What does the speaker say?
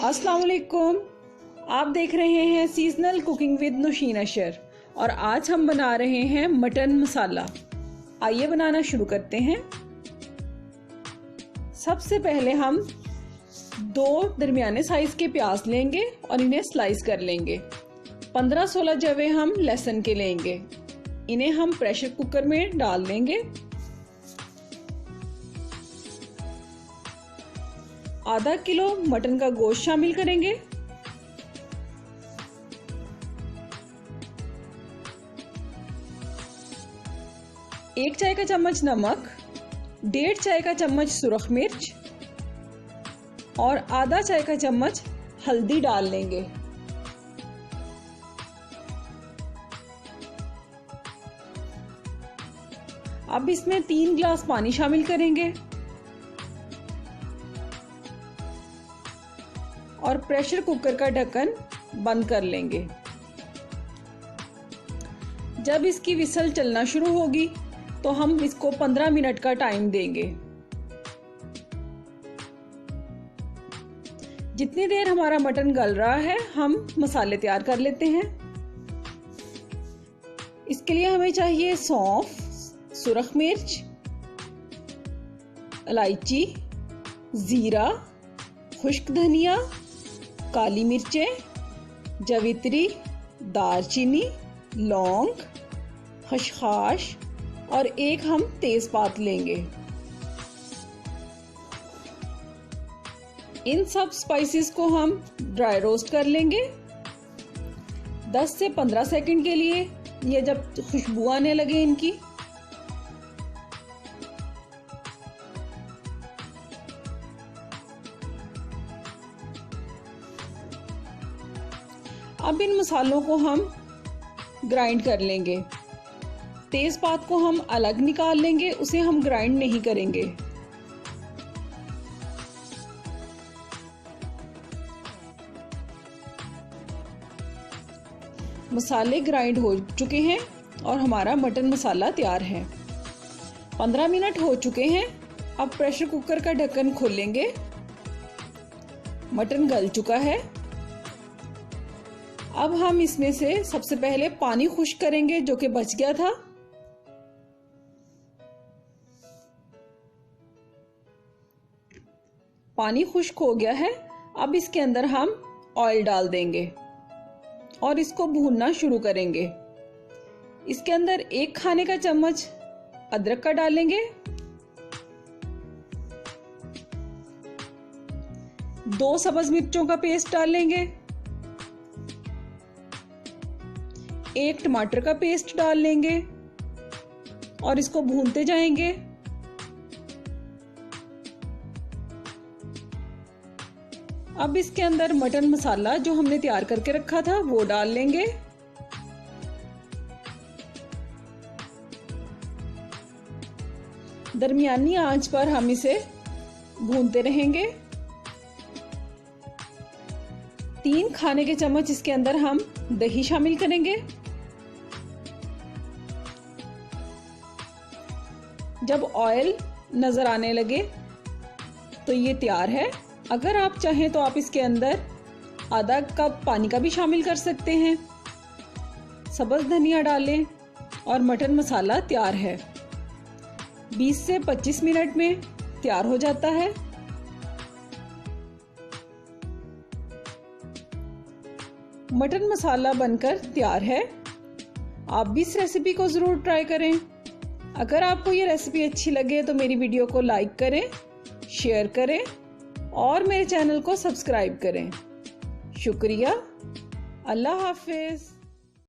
अस्सलाम वालेकुम। आप देख रहे हैं सीजनल कुकिंग विद नुशीन अशर और आज हम बना रहे हैं मटन मसाला। आइए बनाना शुरू करते हैं। सबसे पहले हम 2 दरमियाने साइज के प्याज लेंगे और इन्हें स्लाइस कर लेंगे। 15-16 जवे हम लहसुन के लेंगे, इन्हें हम प्रेशर कुकर में डाल देंगे। आधा किलो मटन का गोश्त शामिल करेंगे। एक चाय का चम्मच नमक, 1.5 चाय का चम्मच सुरख मिर्च और आधा चाय का चम्मच हल्दी डाल लेंगे। अब इसमें 3 गिलास पानी शामिल करेंगे और प्रेशर कुकर का ढक्कन बंद कर लेंगे। जब इसकी विसल चलना शुरू होगी तो हम इसको 15 मिनट का टाइम देंगे। जितनी देर हमारा मटन गल रहा है हम मसाले तैयार कर लेते हैं। इसके लिए हमें चाहिए सौंफ, सुरख मिर्च, इलायची, जीरा, खुश्क धनिया, काली मिर्चें, जवित्री, दालचीनी, लौंग, खसखस और एक हम तेजपात लेंगे। इन सब स्पाइसेस को हम ड्राई रोस्ट कर लेंगे 10 से 15 सेकंड के लिए। ये जब खुशबू आने लगे इनकी, अब इन मसालों को हम ग्राइंड कर लेंगे। तेजपात को हम अलग निकाल लेंगे, उसे हम ग्राइंड नहीं करेंगे। मसाले ग्राइंड हो चुके हैं और हमारा मटन मसाला तैयार है। 15 मिनट हो चुके हैं। अब प्रेशर कुकर का ढक्कन खोलेंगे। मटन गल चुका है। अब हम इसमें से सबसे पहले पानी खुश्क करेंगे जो कि बच गया था। पानी खुश्क हो गया है। अब इसके अंदर हम ऑयल डाल देंगे और इसको भूनना शुरू करेंगे। इसके अंदर 1 खाने का चम्मच अदरक का डालेंगे, 2 सब्ज मिर्चों का पेस्ट डालेंगे, 1 टमाटर का पेस्ट डाल लेंगे और इसको भूनते जाएंगे। अब इसके अंदर मटन मसाला जो हमने तैयार करके रखा था वो डाल लेंगे। दरमियानी आंच पर हम इसे भूनते रहेंगे। 3 खाने के चम्मच इसके अंदर हम दही शामिल करेंगे। जब ऑयल नजर आने लगे तो ये तैयार है। अगर आप चाहें तो आप इसके अंदर आधा कप पानी का भी शामिल कर सकते हैं। सब्ज धनिया डालें और मटन मसाला तैयार है। 20 से 25 मिनट में तैयार हो जाता है। मटन मसाला बनकर तैयार है। आप भी इस रेसिपी को ज़रूर ट्राई करें। अगर आपको ये रेसिपी अच्छी लगे तो मेरी वीडियो को लाइक करें, शेयर करें और मेरे चैनल को सब्सक्राइब करें। शुक्रिया। अल्लाह हाफिज़।